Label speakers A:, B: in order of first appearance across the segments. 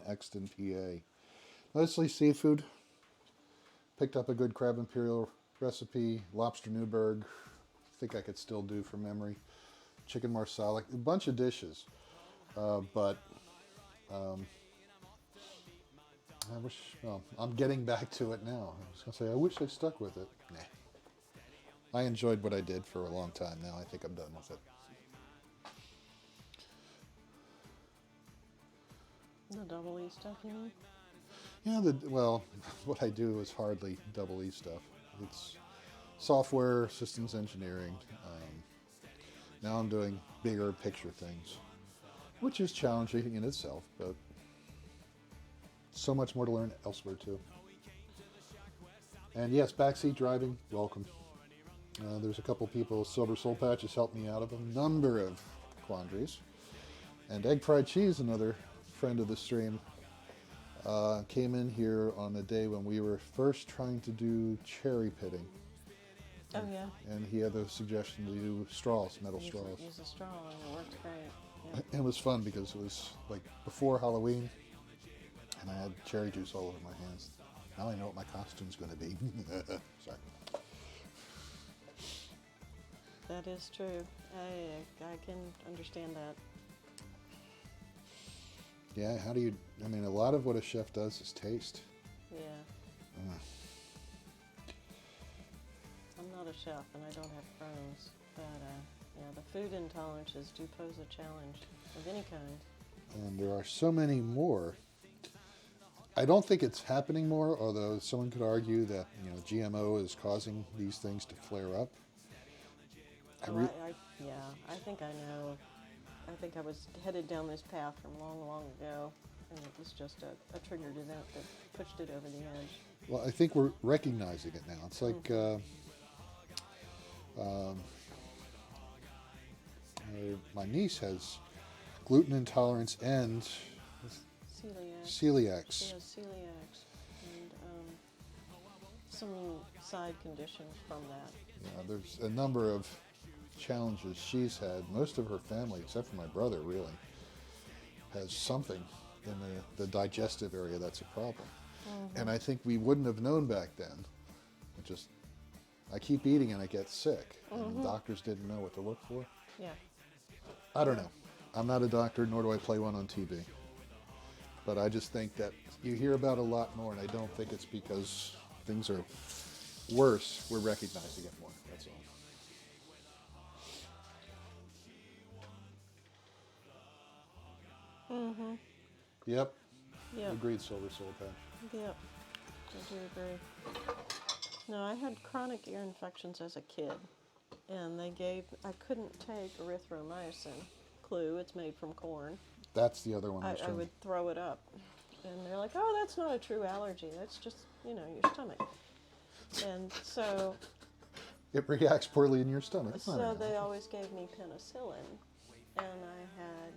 A: Exton, PA. Mostly seafood. Picked up a good crab imperial recipe, lobster Newburg. I think I could still do from memory. Chicken marsala, a bunch of dishes. But I wish, well, I'm getting back to it now. I was going to say, I wish I stuck with it. Nah. I enjoyed what I did for a long time. Now I think I'm done with it.
B: The double E stuff, you mean?
A: Yeah, well, what I do is hardly double E stuff. It's software, systems engineering. Now I'm doing bigger picture things, which is challenging in itself, but so much more to learn elsewhere too. And yes, backseat driving, welcome. There's a couple people, Silver Soul Patch has helped me out of a number of quandaries. And Egg Fried Cheese, another friend of the stream, came in here on the day when we were first trying to do cherry pitting.
B: Oh, yeah.
A: And he had the suggestion to do straws, metal straws.
B: Use a straw and it works great. Yeah.
A: And it was fun because it was like before Halloween and I had cherry juice all over my hands. Now I know what my costume's going to be. Sorry.
B: That is true. I can understand that.
A: Yeah, how do you, I mean, a lot of what a chef does is taste.
B: Yeah. I'm not a chef and I don't have friends, but yeah, the food intolerances do pose a challenge of any kind.
A: And there are so many more. I don't think it's happening more, although someone could argue that, you know, GMO is causing these things to flare up.
B: Yeah, I think I know. I think I was headed down this path from long, long ago, and it was just a triggered event that pushed it over the edge.
A: Well, I think we're recognizing it now. It's like my niece has gluten intolerance and celiacs.
B: She has celiacs and some side conditions from that.
A: Yeah, there's a number of challenges she's had. Most of her family, except for my brother, really, has something in the digestive area that's a problem.
B: Mm-hmm.
A: And I think we wouldn't have known back then. I keep eating and I get sick.
B: Mm-hmm.
A: And the doctors didn't know what to look for.
B: Yeah.
A: I don't know. I'm not a doctor, nor do I play one on TV. But I just think that you hear about a lot more, and I don't think it's because things are worse. We're recognizing it more. That's all.
B: Mm-hmm.
A: Yep.
B: Yep.
A: Agreed, Silver Soul Patch.
B: Yep. I do agree. No, I had chronic ear infections as a kid, and I couldn't take erythromycin. Clue, it's made from corn.
A: That's the other one.
B: I would throw it up. And they're like, oh, that's not a true allergy. That's just, your stomach. And so...
A: It reacts poorly in your stomach.
B: So they always gave me penicillin. And I had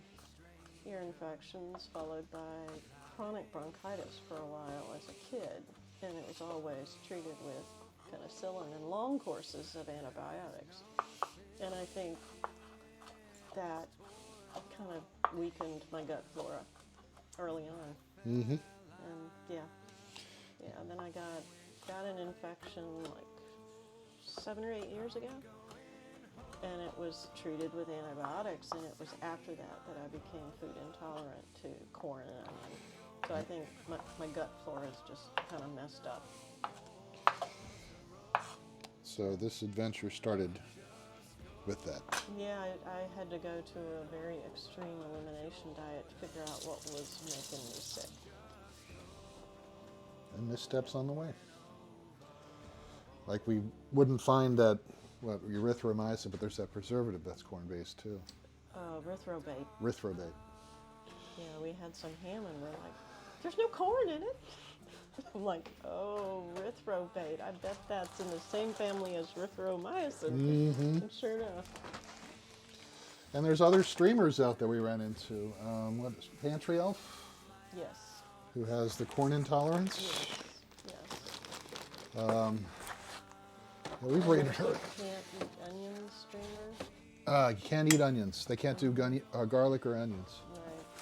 B: ear infections followed by chronic bronchitis for a while as a kid. And it was always treated with penicillin and long courses of antibiotics. And I think that kind of weakened my gut flora early on.
A: Mm-hmm.
B: And then I got an infection like 7 or 8 years ago, and it was treated with antibiotics, and it was after that I became food intolerant to corn and onion. So I think my gut flora is just kind of messed up.
A: So this adventure started with that.
B: Yeah, I had to go to a very extreme elimination diet to figure out what was making me sick.
A: And missteps on the way. Like we wouldn't find that, erythromycin, but there's that preservative that's corn-based too.
B: Erythrobate.
A: Erythrobate.
B: Yeah, we had some ham and we're like, there's no corn in it. I'm like, oh, erythrobate. I bet that's in the same family as erythromycin.
A: Mm-hmm.
B: And sure enough.
A: And there's other streamers out there we ran into. Pantry Elf?
B: Yes.
A: Who has the corn intolerance?
B: Yes.
A: We've rated her.
B: Can't eat onions streamer?
A: You can't eat onions. They can't do garlic or onions.